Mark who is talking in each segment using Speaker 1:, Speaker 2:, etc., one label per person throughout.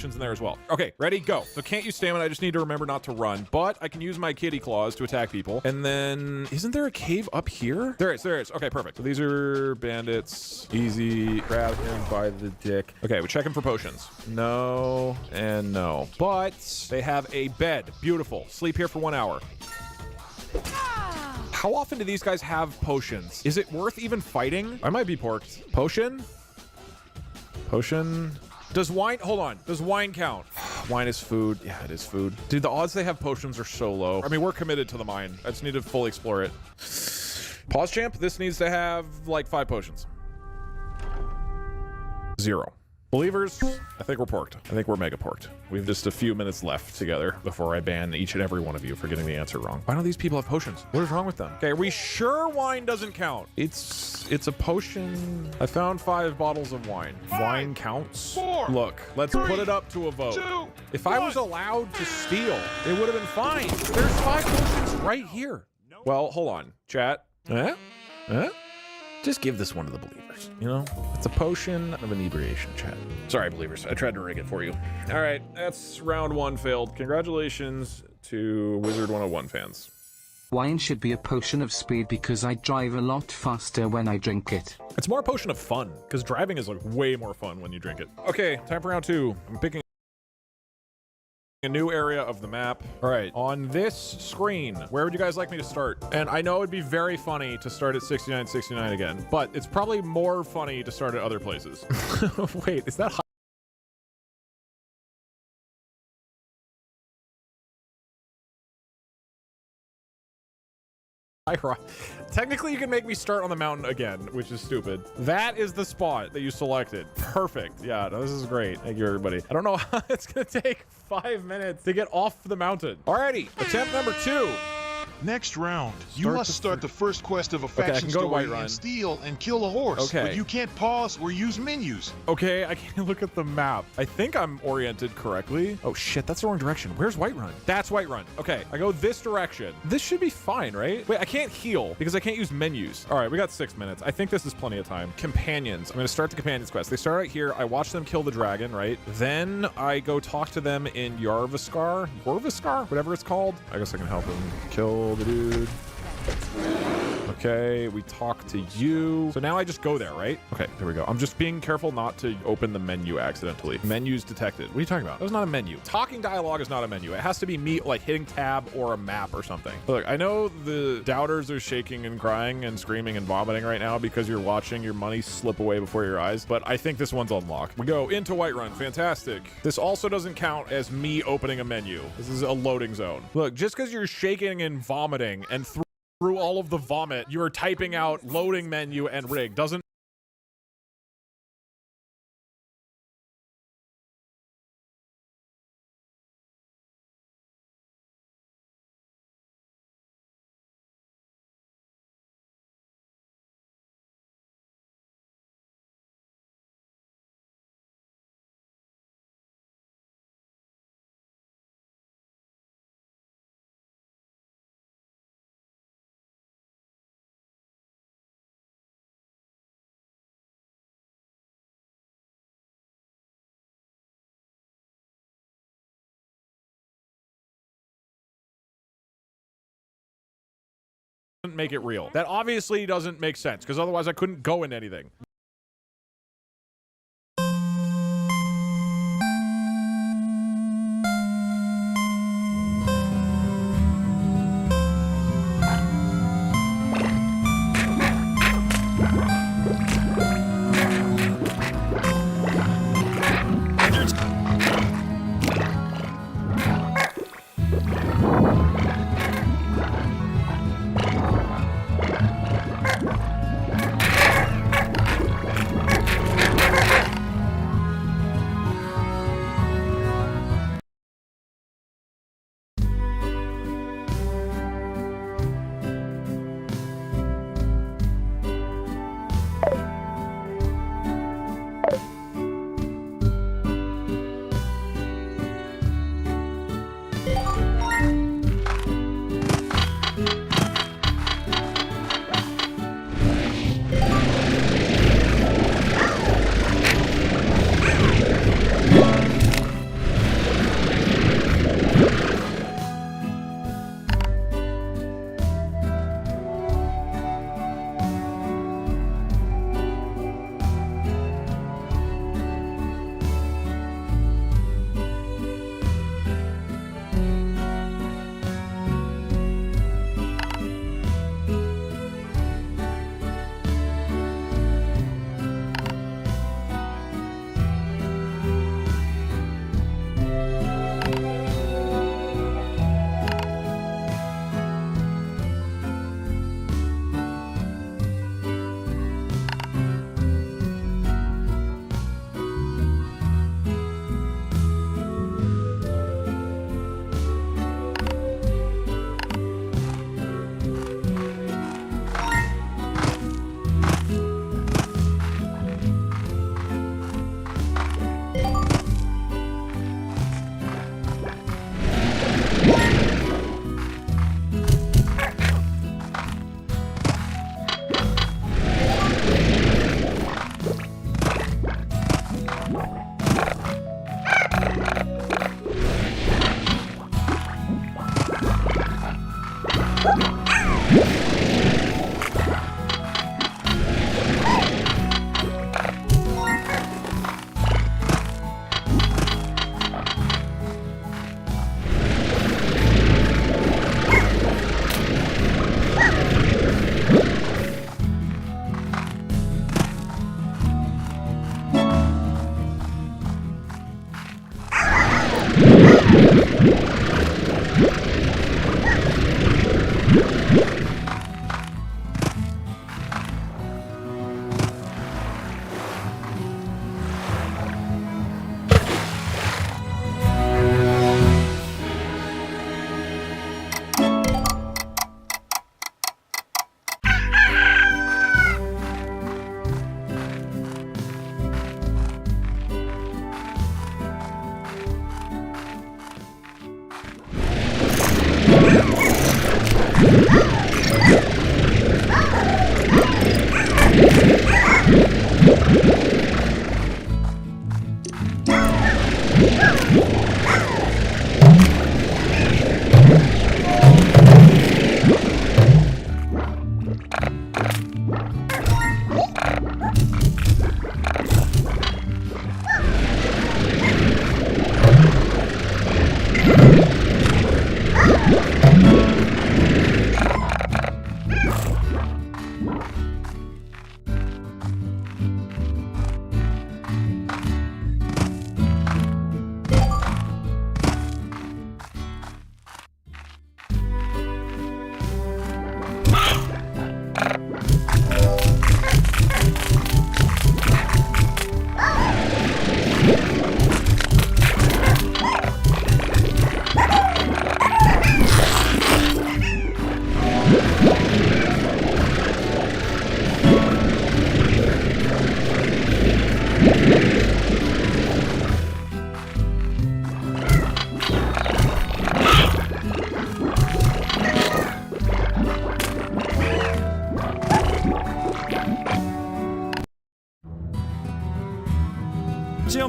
Speaker 1: in there as well. Okay, ready, go. So can't use stamina, I just need to remember not to run, but I can use my kitty claws to attack people. And then, isn't there a cave up here? There is. Okay, perfect. So these are bandits. Easy, grab him by the dick. Okay, we're checking for potions. No, and no. But they have a bed, beautiful. Sleep here for 1 hour. How often do these guys have potions? Is it worth even fighting? I might be porked. Potion? Potion? Does wine, hold on, does wine count? Wine is food. Yeah, it is food. Dude, the odds they have potions are so low. I mean, we're committed to the mine. I just need to fully explore it. Pause champ, this needs to have like 5 potions. 0. Believers, I think we're porked. I think we're mega porked. We have just a few minutes left together before I ban each and every one of you for getting the answer wrong. Why don't these people have potions? What is wrong with them? Okay, are we sure wine doesn't count? It's a potion. I found 5 bottles of wine. Wine counts?
Speaker 2: 4,
Speaker 1: Look, let's
Speaker 2: 3,
Speaker 1: put it up to a vote.
Speaker 2: 2,
Speaker 1: If I was allowed to steal, it would have been fine. There's 5 potions right here. Well, hold on, chat. Just give this one to the believers, you know? It's a potion of inebriation, chat. Sorry, believers. I tried to rig it for you. All right, that's round 1 failed. Congratulations to Wizard 101 fans.
Speaker 3: Wine should be a potion of speed because I drive a lot faster when I drink it.
Speaker 1: It's more a potion of fun, because driving is like way more fun when you drink it. Okay, time for round 2. I'm picking a new area of the map. All right, on this screen, where would you guys like me to start? And I know it'd be very funny to start at 6969 again, but it's probably more funny to start at other places. Wait, is that high? Technically, you can make me start on the mountain again, which is stupid. That is the spot that you selected. Perfect. Yeah, no, this is great. Thank you, everybody. I don't know how it's gonna take 5 minutes to get off the mountain. Alrighty, attempt number 2.
Speaker 2: Next round, you must start the first quest of a
Speaker 1: Okay, I
Speaker 2: faction
Speaker 1: can go to
Speaker 2: story
Speaker 1: Whiterun.
Speaker 2: and steal and kill a horse.
Speaker 1: Okay.
Speaker 2: But you can't pause or use menus.
Speaker 1: Okay, I can't look at the map. I think I'm oriented correctly. Oh shit, that's the wrong direction. Where's Whiterun? That's Whiterun. Okay, I go this direction. This should be fine, right? Wait, I can't heal because I can't use menus. All right, we got 6 minutes. I think this is plenty of time. Companions. I'm gonna start the companions quest. They start right here. I watch them kill the dragon, right? Then I go talk to them in Yarviskar, whatever it's called. I guess I can help them kill the dude. Okay, we talk to you. So now I just go there, right? Okay, there we go. I'm just being careful not to open the menu accidentally. Menus detected. What are you talking about? That was not a menu. Talking dialogue is not a menu. It has to be me like hitting tab or a map or something. Look, I know the doubters are shaking and crying and screaming and vomiting right now because you're watching your money slip away before your eyes, but I think this one's unlocked. We go into Whiterun. Fantastic. This also doesn't count as me opening a menu. This is a loading zone. Look, just because you're shaking and vomiting and through all of the vomit, you are typing out loading menu and rig. Doesn't make it real. That obviously doesn't make sense because otherwise I couldn't go in anything.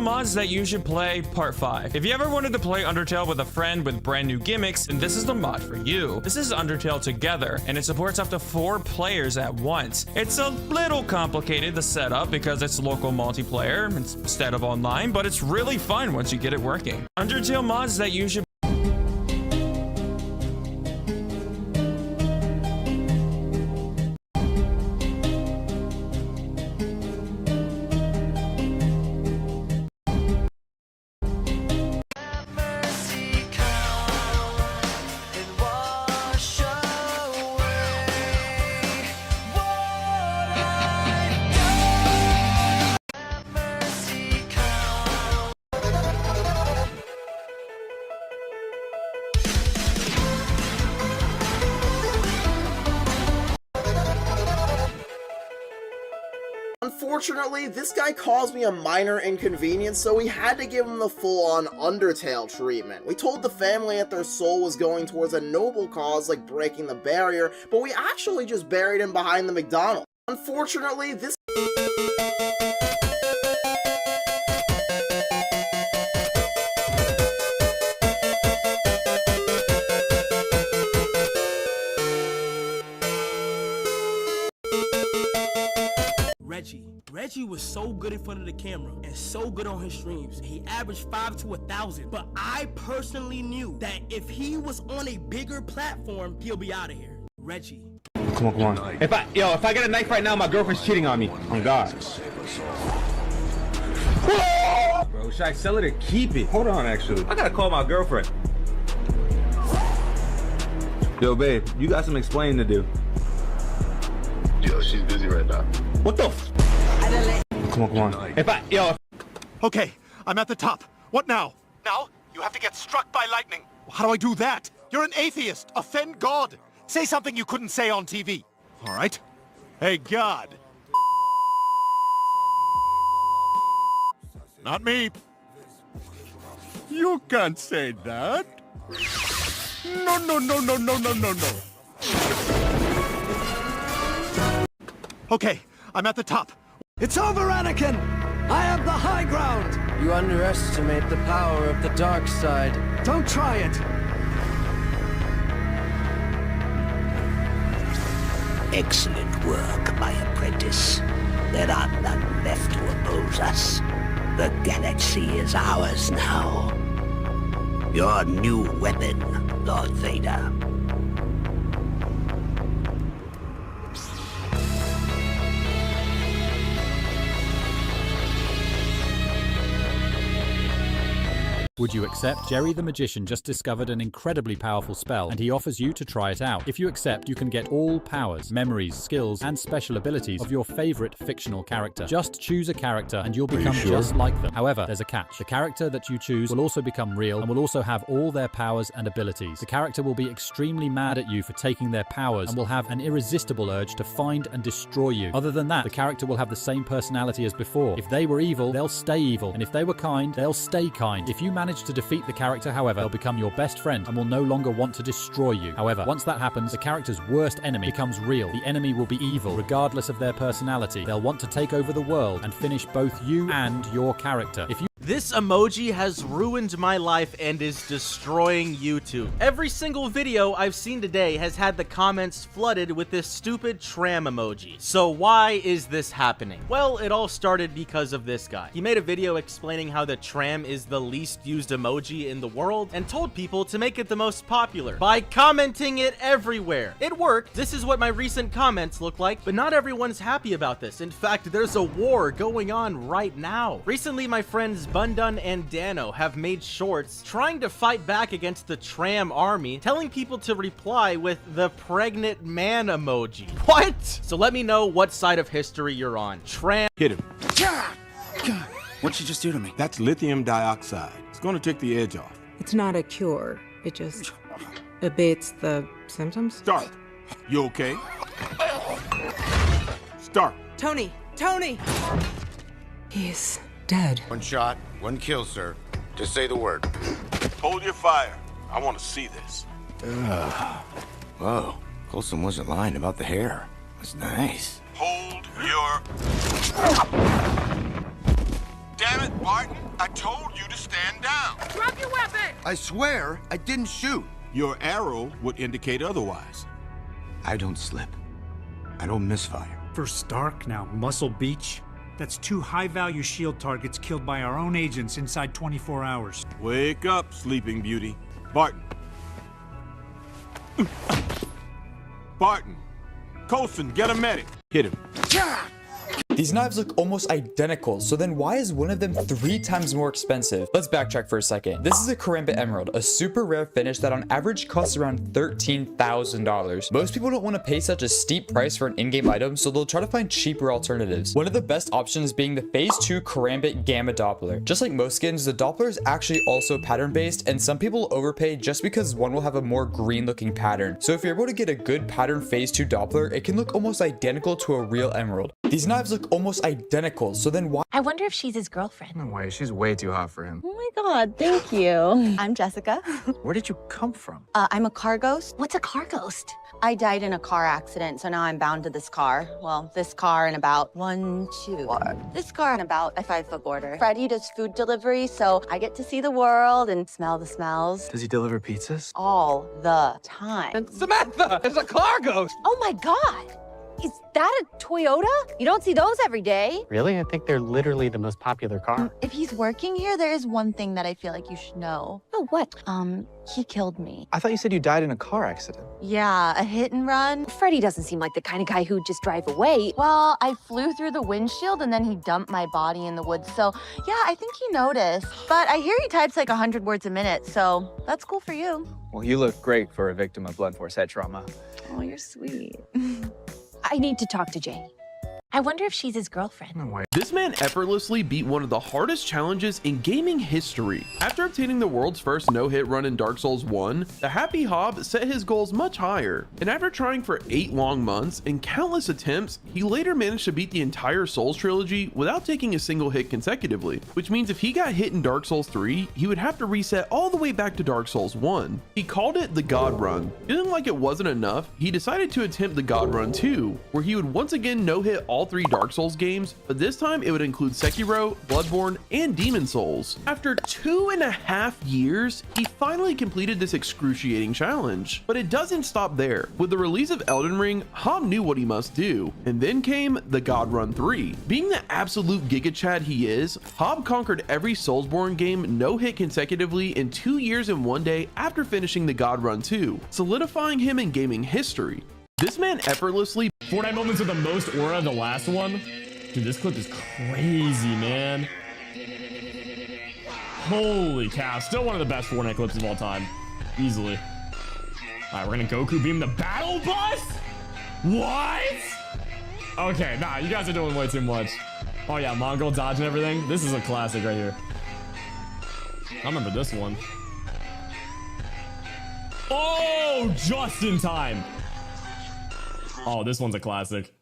Speaker 4: Undertale mods that you should play, part 5. If you ever wanted to play Undertale with a friend with brand new gimmicks, then this is the mod for you. This is Undertale Together, and it supports up to 4 players at once. It's a little complicated to set up because it's local multiplayer instead of online, but it's really fun once you get it working. Undertale mods that you should
Speaker 5: Unfortunately, this guy caused me a minor inconvenience, so we had to give him the full-on Undertale treatment. We told the family that their soul was going towards a noble cause like breaking the barrier, but we actually just buried him behind the McDonald's. Unfortunately, this
Speaker 6: Reggie was so good in front of the camera and so good on his streams. He averaged 5 to 1,000. But I personally knew that if he was on a bigger platform, he'll be out of here. Reggie.
Speaker 7: Come on. If I get a knife right now, my girlfriend's cheating on me. On God. Bro, should I sell it or keep it? Hold on, actually. I gotta call my girlfriend. Yo, babe, you got some explaining to do.
Speaker 8: Yo, she's busy right now.
Speaker 7: What the f? Come on.
Speaker 9: Okay, I'm at the top. What now? Now, you have to get struck by lightning. How do I do that? You're an atheist. Offend God. Say something you couldn't say on TV. All right? Hey, God. Not me. You can't say that. No. Okay, I'm at the top.
Speaker 10: It's over, Anakin! I have the high ground! You underestimate the power of the dark side. Don't try it!
Speaker 11: Excellent work, my apprentice. There are none left to oppose us. The galaxy is ours now. Your new weapon, Lord Vader.
Speaker 12: Would you accept? Jerry the Magician just discovered an incredibly powerful spell, and he offers you to try it out. If you accept, you can get all powers, memories, skills, and special abilities of your favorite fictional character. Just choose a character and you'll become just like them. However, there's a catch. The character that you choose will also become real and will also have all their powers and abilities. The character will be extremely mad at you for taking their powers and will have an irresistible urge to find and destroy you. Other than that, the character will have the same personality as before. If they were evil, they'll stay evil, and if they were kind, they'll stay kind. If you manage to defeat the character, however, they'll become your best friend and will no longer want to destroy you. However, once that happens, the character's worst enemy becomes real. The enemy will be evil, regardless of their personality. They'll want to take over the world and finish both you and your character. If you
Speaker 13: This emoji has ruined my life and is destroying YouTube. Every single video I've seen today has had the comments flooded with this stupid tram emoji. So why is this happening? Well, it all started because of this guy. He made a video explaining how the tram is the least used emoji in the world and told people to make it the most popular by commenting it everywhere. It worked. This is what my recent comments look like, but not everyone's happy about this. In fact, there's a war going on right now. Recently, my friends Bundun and Dano have made shorts trying to fight back against the tram army, telling people to reply with the pregnant man emoji. What? So let me know what side of history you're on. Tram.
Speaker 14: Hit him. God, what'd you just do to me? That's lithium dioxide. It's gonna take the edge off.
Speaker 15: It's not a cure. It just abates the symptoms.
Speaker 14: Stark, you okay? Stark.
Speaker 15: Tony! He's dead.
Speaker 16: One shot, one kill, sir. Just say the word.
Speaker 14: Hold your fire. I want to see this.
Speaker 16: Whoa, Coulson wasn't lying about the hair. That's nice.
Speaker 14: Hold your... Damn it, Barton. I told you to stand down.
Speaker 6: Drop your weapon!
Speaker 14: I swear I didn't shoot. Your arrow would indicate otherwise. I don't slip. I don't misfire.
Speaker 17: First Stark, now Muscle Beach. That's 2 high-value shield targets killed by our own agents inside 24 hours.
Speaker 14: Wake up, Sleeping Beauty. Barton. Barton. Coulson, get a medic. Hit him.
Speaker 18: These knives look almost identical, so then why is one of them 3 times more expensive? Let's backtrack for a second. This is a Karambit Emerald, a super rare finish that on average costs around $13,000. Most people don't want to pay such a steep price for an in-game item, so they'll try to find cheaper alternatives. One of the best options being the Phase 2 Karambit Gamma Doppler. Just like most skins, the Doppler is actually also pattern-based, and some people overpay just because one will have a more green-looking pattern. So if you're able to get a good pattern Phase 2 Doppler, it can look almost identical to a real emerald. These knives look almost identical, so then why—
Speaker 19: I wonder if she's his girlfriend.
Speaker 20: No way, she's way too hot for him.
Speaker 19: Oh my god, thank you. I'm Jessica.
Speaker 20: Where did you come from?
Speaker 19: I'm a car ghost. What's a car ghost? I died in a car accident, so now I'm bound to this car. Well, this car in about 1, 2, or this car in about a 5-foot border. Freddie does food delivery, so I get to see the world and smell the smells.
Speaker 20: Does he deliver pizzas?
Speaker 19: All the time.
Speaker 20: And Samantha, there's a car ghost!
Speaker 19: Oh my god! Is that a Toyota? You don't see those every day.
Speaker 21: Really? I think they're literally the most popular car.
Speaker 19: If he's working here, there is one thing that I feel like you should know. Oh, what? He killed me.
Speaker 20: I thought you said you died in a car accident.
Speaker 19: Yeah, a hit and run. Freddie doesn't seem like the kind of guy who'd just drive away. Well, I flew through the windshield and then he dumped my body in the woods. So yeah, I think he noticed. But I hear he types like 100 words a minute, so that's cool for you.
Speaker 20: Well, you look great for a victim of blunt force head trauma.
Speaker 19: Oh, you're sweet. I need to talk to Jay. I wonder if she's his girlfriend.
Speaker 20: No way.
Speaker 22: This man effortlessly beat one of the hardest challenges in gaming history. After obtaining the world's first no-hit run in Dark Souls 1, the Happy Hob set his goals much higher, and after trying for 8 long months and countless attempts, he later managed to beat the entire Souls trilogy without taking a single hit consecutively, which means if he got hit in Dark Souls 3, he would have to reset all the way back to Dark Souls 1. He called it the God Run. Feeling like it wasn't enough, he decided to attempt the God Run 2, where he would once again no-hit all 3 Dark Souls games, but this time it would include Sekiro, Bloodborne, and Demon Souls. After 2.5 years, he finally completed this excruciating challenge. But it doesn't stop there. With the release of Elden Ring, Hob knew what he must do, and then came the God Run 3. Being the absolute Giga Chad he is, Hob conquered every Soulsborne game no-hit consecutively in 2 years and 1 day after finishing the God Run 2, solidifying him in gaming history. This man effortlessly—
Speaker 23: Fortnite moments with the most aura, the last one. Dude, this clip is crazy, man. Holy cow. Still one of the best Fortnite clips of all time. Easily. All right, we're gonna Goku beam the battle bus? What? Okay, nah, you guys are doing way too much. Oh yeah, Mongol dodge and everything. This is a classic right here. I remember this one. Oh, just in time. Oh, this one's a classic.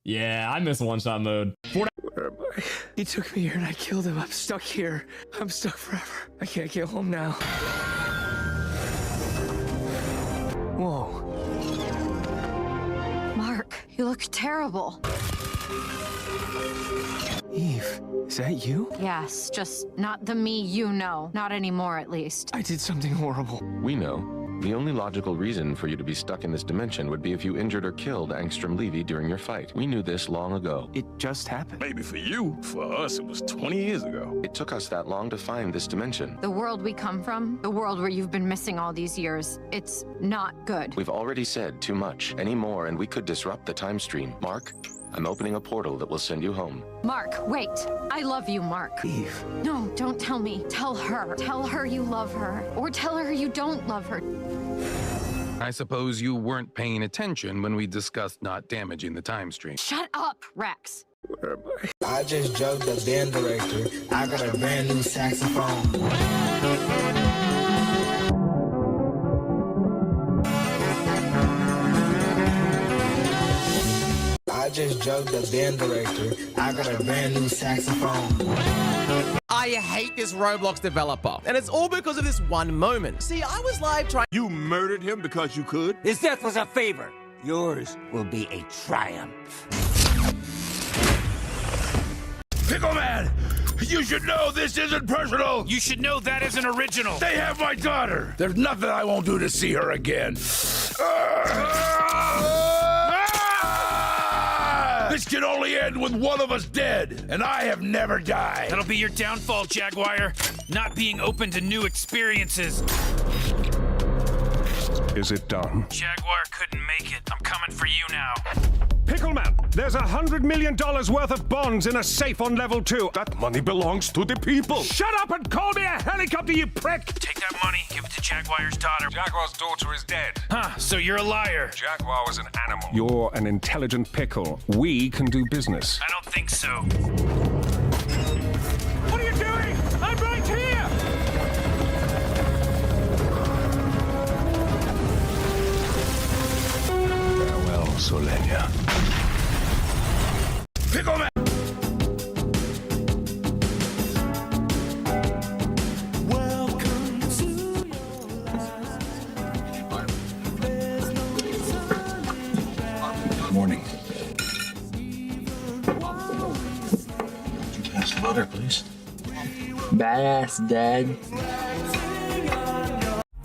Speaker 23: Yeah, I miss one-shot mode.
Speaker 21: Where am I? He took me here and I killed him. I'm stuck here. I'm stuck forever. I can't get home now. Whoa.
Speaker 24: Mark, you look terrible.
Speaker 21: Eve, is that you?
Speaker 24: Yes, just not the me you know. Not anymore, at least.
Speaker 21: I did something horrible.
Speaker 8: We know. The only logical reason for you to be stuck in this dimension would be if you injured or killed Angstrom Levy during your fight. We knew this long ago.
Speaker 21: It just happened.
Speaker 14: Maybe for you. For us, it was 20 years ago.
Speaker 8: It took us that long to find this dimension.
Speaker 24: The world we come from, the world where you've been missing all these years, it's not good.
Speaker 8: We've already said too much. Any more and we could disrupt the time stream. Mark, I'm opening a portal that will send you home.
Speaker 24: Mark, wait. I love you, Mark.
Speaker 21: Eve.
Speaker 24: No, don't tell me. Tell her. Tell her you love her. Or tell her you don't love her.
Speaker 25: I suppose you weren't paying attention when we discussed not damaging the time stream.
Speaker 24: Shut up, Rex.
Speaker 21: Where am I?
Speaker 10: I just jugged the band director. I got a brand new saxophone. I just jugged the band director. I got a brand new saxophone.
Speaker 26: I hate this Roblox developer, and it's all because of this one moment. See, I was live trying—
Speaker 14: You murdered him because you could?
Speaker 11: His death was a favor. Yours will be a triumph.
Speaker 14: Pickle Man! You should know this isn't personal!
Speaker 1: You should know that isn't original!
Speaker 14: They have my daughter! There's nothing I won't do to see her again. This can only end with one of us dead, and I have never died.
Speaker 1: That'll be your downfall, Jaguar. Not being open to new experiences.
Speaker 2: Is it done?
Speaker 1: Jaguar couldn't make it. I'm coming for you now.
Speaker 2: Pickleman, there's $100 million worth of bonds in a safe on level 2. That money belongs to the people. Shut up and call me a helicopter, you prick!
Speaker 1: Take that money, give it to Jaguar's daughter.
Speaker 3: Jaguar's daughter is dead.
Speaker 1: Huh, so you're a liar.
Speaker 3: Jaguar was an animal.
Speaker 2: You're an intelligent pickle. We can do business.
Speaker 1: I don't think so.
Speaker 2: What are you doing? I'm right here!
Speaker 14: Farewell, Solenia. Pickleman!
Speaker 4: Morning. Could you pass the butter, please?
Speaker 5: Badass, Dad.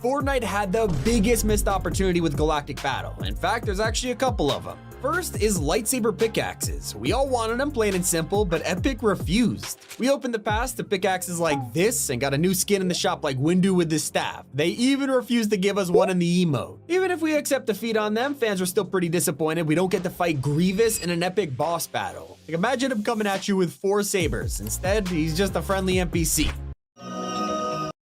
Speaker 7: Fortnite had the biggest missed opportunity with Galactic Battle. In fact, there's actually a couple of them. First is lightsaber pickaxes. We all wanted them, plain and simple, but Epic refused. We opened the pass to pickaxes like this and got a new skin in the shop like Windu with his staff. They even refused to give us one in the emote. Even if we accept defeat on them, fans were still pretty disappointed we don't get to fight Grievous in an epic boss battle. Like, imagine him coming at you with 4 sabers. Instead, he's just a friendly NPC.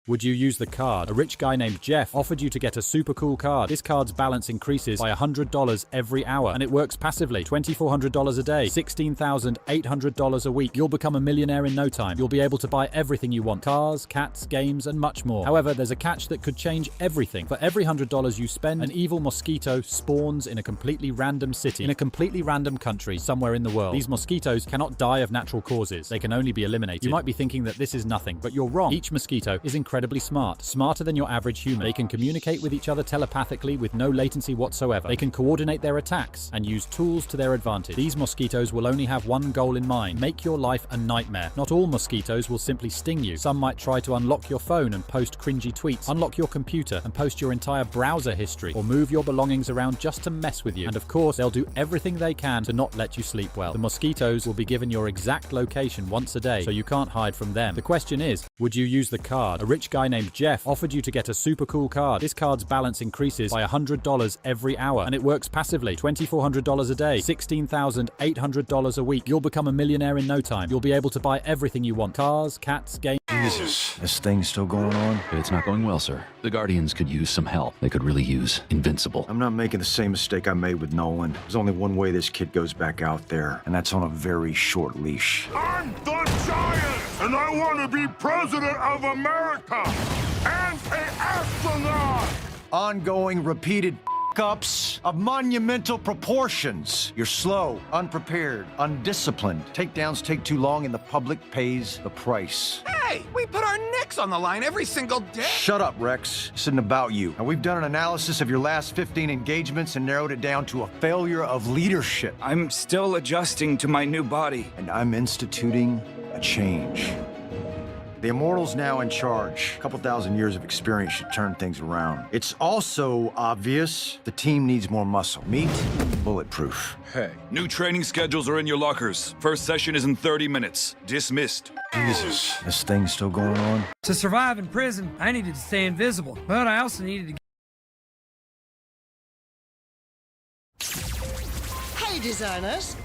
Speaker 12: Would you use the card? A rich guy named Jeff offered you to get a super cool card. This card's balance increases by $100 every hour, and it works passively. $2,400 a day, $16,800 a week. You'll become a millionaire in no time. You'll be able to buy everything you want. Cars, cats, games, and much more. However, there's a catch that could change everything. For every $100 you spend, an evil mosquito spawns in a completely random city, in a completely random country, somewhere in the world. These mosquitoes cannot die of natural causes. They can only be eliminated. You might be thinking that this is nothing, but you're wrong. Each mosquito is incredibly smart, smarter than your average human. They can communicate with each other telepathically with no latency whatsoever. They can coordinate their attacks and use tools to their advantage. These mosquitoes will only have one goal in mind: make your life a nightmare. Not all mosquitoes will simply sting you. Some might try to unlock your phone and post cringy tweets, unlock your computer and post your entire browser history, or move your belongings around just to mess with you. And of course, they'll do everything they can to not let you sleep well. The mosquitoes will be given your exact location once a day, so you can't hide from them. The question is, would you use the card? A rich guy named Jeff offered you to get a super cool card. This card's balance increases by $100 every hour, and it works passively. $2,400 a day, $16,800 a week. You'll become a millionaire in no time. You'll be able to buy everything you want. Cars, cats, games.
Speaker 27: Jesus, this thing's still going on?
Speaker 28: It's not going well, sir. The Guardians could use some help. They could really use Invincible.
Speaker 27: I'm not making the same mistake I made with Nolan. There's only one way this kid goes back out there, and that's on a very short leash.
Speaker 14: I'm the Giant, and I want to be president of America and an astronaut!
Speaker 27: Ongoing, repeated ups of monumental proportions. You're slow, unprepared, undisciplined. Takedowns take too long, and the public pays the price.
Speaker 14: Hey, we put our necks on the line every single day!
Speaker 27: Shut up, Rex. This isn't about you. And we've done an analysis of your last 15 engagements and narrowed it down to a failure of leadership.
Speaker 5: I'm still adjusting to my new body.
Speaker 27: And I'm instituting a change. The Immortal's now in charge. A couple thousand years of experience should turn things around. It's also obvious the team needs more muscle. Meat, bulletproof.
Speaker 29: Hey, new training schedules are in your lockers. First session is in 30 minutes. Dismissed.
Speaker 27: Jesus, this thing's still going on?
Speaker 30: To survive in prison, I needed to stay invisible, but I also needed to...
Speaker 31: Hey designers,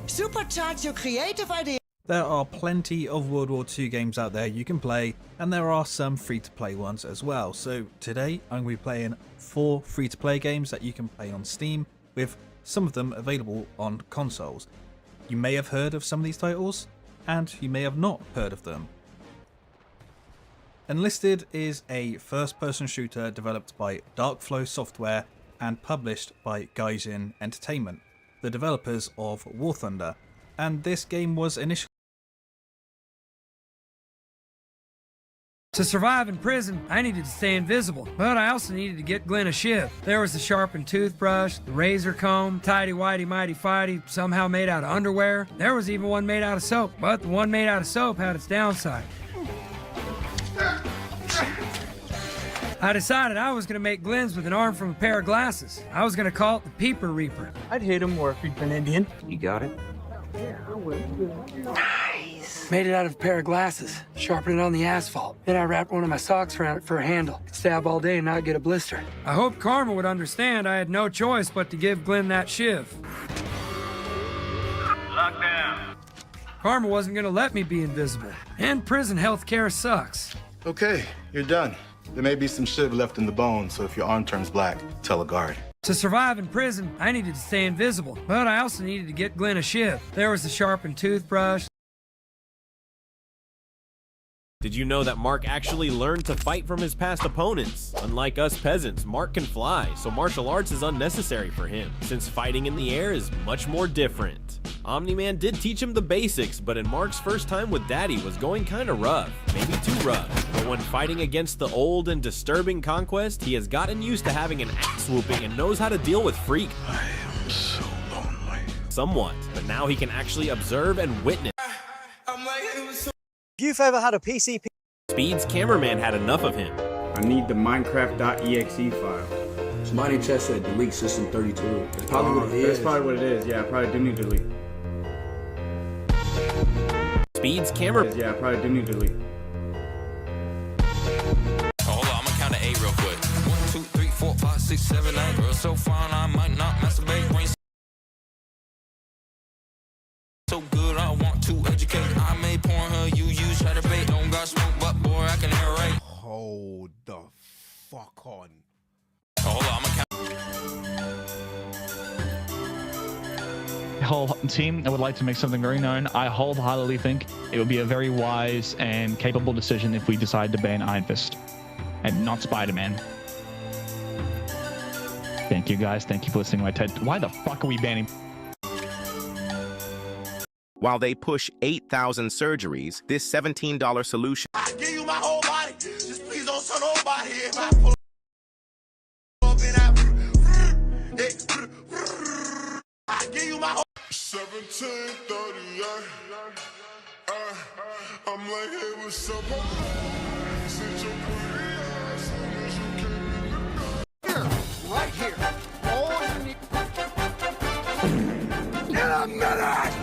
Speaker 31: supercharge your creative ideas.
Speaker 32: There are plenty of World War II games out there you can play, and there are some free-to-play ones as well. So today I'm going to be playing 4 free-to-play games that you can play on Steam, with some of them available on consoles. You may have heard of some of these titles, and you may have not heard of them. Enlisted is a first-person shooter developed by Darkflow Software and published by Gaijin Entertainment, the developers of War Thunder, and this game was initially
Speaker 30: To survive in prison, I needed to stay invisible, but I also needed to get Glenn a shiv. There was the sharpened toothbrush, the razor comb, tighty-whitey mighty fighty, somehow made out of underwear. There was even one made out of soap, but the one made out of soap had its downside. I decided I was gonna make Glenn's with an arm from a pair of glasses. I was gonna call it the Peeper Reaper.
Speaker 21: I'd hit him more if he'd been Indian.
Speaker 5: You got it?
Speaker 21: Nice. Made it out of a pair of glasses. Sharpened it on the asphalt. Then I wrapped one of my socks around it for a handle. Could stab all day and not get a blister.
Speaker 30: I hoped Karma would understand I had no choice but to give Glenn that shiv.
Speaker 6: Lockdown.
Speaker 30: Karma wasn't gonna let me be invisible. And prison healthcare sucks.
Speaker 8: Okay, you're done. There may be some shiv left in the bone, so if your arm turns black, tell a guard.
Speaker 30: To survive in prison, I needed to stay invisible, but I also needed to get Glenn a shiv. There was the sharpened toothbrush.
Speaker 9: Did you know that Mark actually learned to fight from his past opponents? Unlike us peasants, Mark can fly, so martial arts is unnecessary for him, since fighting in the air is much more different. Omni-Man did teach him the basics, but in Mark's first time with Daddy was going kinda rough, maybe too rough. But when fighting against the old and disturbing Conquest, he has gotten used to having an axe whooping and knows how to deal with Freak.
Speaker 8: I am so lonely.
Speaker 9: Somewhat, but now he can actually observe and witness.
Speaker 10: If you've ever had a PCP...
Speaker 9: Speed's cameraman had enough of him.
Speaker 13: I need the Minecraft.exe file.
Speaker 15: Somebody test said delete system 32. That's probably what it is.
Speaker 13: That's probably what it is. Yeah, I probably do need to delete.
Speaker 9: Speed's camera.
Speaker 13: Yeah, I probably do need to delete.
Speaker 16: Hold on, I'ma count to 8 real quick. 1, 2, 3, 4, 5, 6, 7, 8. Girl, so fine, I might not masturbate. Brain so good, I want to educate. I may porn her, you use chatterbait. Don't got smoke, but boy, I can narrate.
Speaker 14: Hold the fuck on.
Speaker 16: Hold on, I'ma count.
Speaker 17: Whole team, I would like to make something very known. I wholeheartedly think it would be a very wise and capable decision if we decide to ban Iron Fist and not Spider-Man. Thank you guys. Thank you for listening to my TED. Why the fuck are we banning?
Speaker 18: While they push 8,000 surgeries, this $17 solution.
Speaker 14: I give you my whole body. Just please don't show nobody. If I pull up and I give you my whole 1738. I'm like, hey, what's up? Since your pretty ass, here, right here. All you need. In a minute.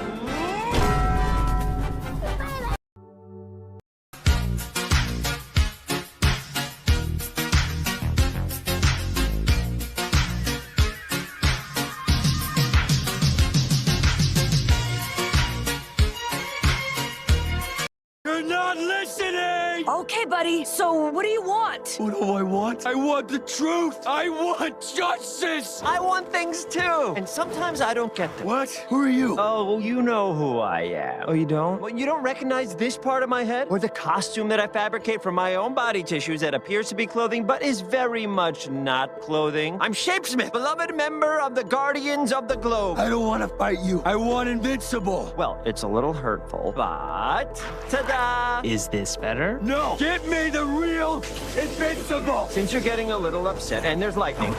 Speaker 10: Not listening!
Speaker 19: Okay, buddy, so what do you want?
Speaker 10: What do I want? I want the truth! I want justice!
Speaker 31: I want things too. And sometimes I don't get them.
Speaker 10: What? Who are you?
Speaker 31: Oh, you know who I am. Oh, you don't? Well, you don't recognize this part of my head? Or the costume that I fabricate from my own body tissues that appears to be clothing, but is very much not clothing? I'm Shapesmith, beloved member of the Guardians of the Globe.
Speaker 10: I don't want to fight you. I want invincible.
Speaker 31: Well, it's a little hurtful, but... Ta-da! Is this better?
Speaker 10: No! Get me the real invincible!
Speaker 31: Since you're getting a little upset and there's lightning,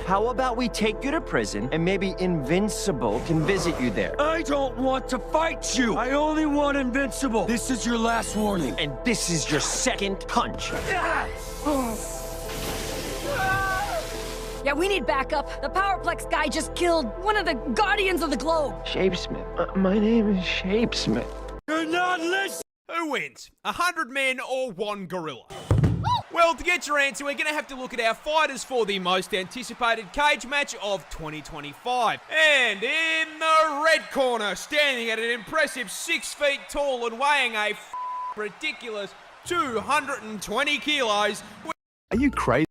Speaker 31: how about we take you to prison and maybe Invincible can visit you there?
Speaker 10: I don't want to fight you! I only want invincible! This is your last warning.
Speaker 31: And this is your second punch.
Speaker 19: Yeah, we need backup. The Powerplex guy just killed one of the Guardians of the Globe.
Speaker 31: Shapesmith. My name is Shapesmith.
Speaker 10: You're not listening!
Speaker 20: Who wins? 100 men or one gorilla? Well, to get your answer, we're going to have to look at our fighters for the most anticipated cage match of 2025. And in the red corner, standing at an impressive 6 feet tall and weighing a ridiculous 220 kilos.
Speaker 10: Are you crazy?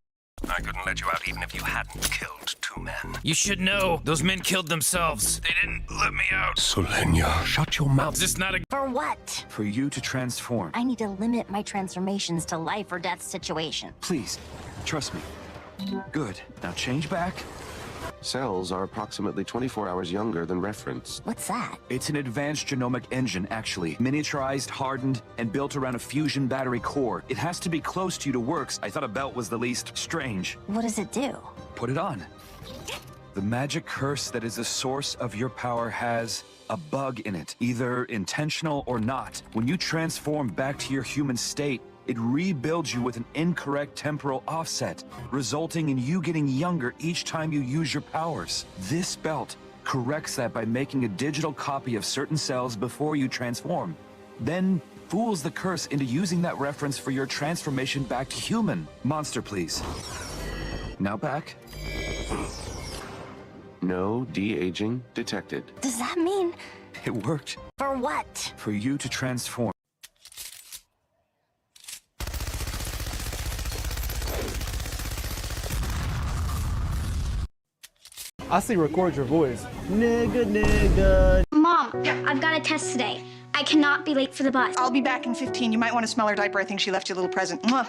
Speaker 3: I couldn't let you out even if you hadn't killed 2 men.
Speaker 1: You should know. Those men killed themselves. They didn't let me out.
Speaker 8: Solenia, shut your mouth.
Speaker 1: Is this not a...
Speaker 24: For what?
Speaker 18: For you to transform.
Speaker 24: I need to limit my transformations to life or death situation.
Speaker 18: Please, trust me. Good. Now change back
Speaker 2: Cells are approximately 24 hours younger than reference.
Speaker 4: What's that?
Speaker 5: It's an advanced genomic engine, actually. Miniaturized, hardened, and built around a fusion battery core. It has to be close to you to work. I thought a belt was the least strange.
Speaker 4: What does it do?
Speaker 5: Put it on. The magic curse that is the source of your power has a bug in it, either intentional or not. When you transform back to your human state, it rebuilds you with an incorrect temporal offset, resulting in you getting younger each time you use your powers. This belt corrects that by making a digital copy of certain cells before you transform, then fools the curse into using that reference for your transformation back to human. Monster, please. Now back.
Speaker 2: No de-aging detected.
Speaker 4: Does that mean?
Speaker 5: It worked.
Speaker 4: For what?
Speaker 5: For you to transform.
Speaker 6: I see record your voice. Nigga.
Speaker 7: Mom, I've got a test today. I cannot be late for the bus.
Speaker 11: I'll be back in 15. You might want to smell her diaper. I think she left you a little present. Mwah.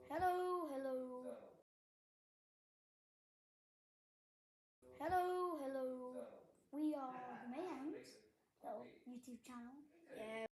Speaker 7: Hello, hello. Hello, hello. We are the Mayhems, the YouTube channel. Yeah.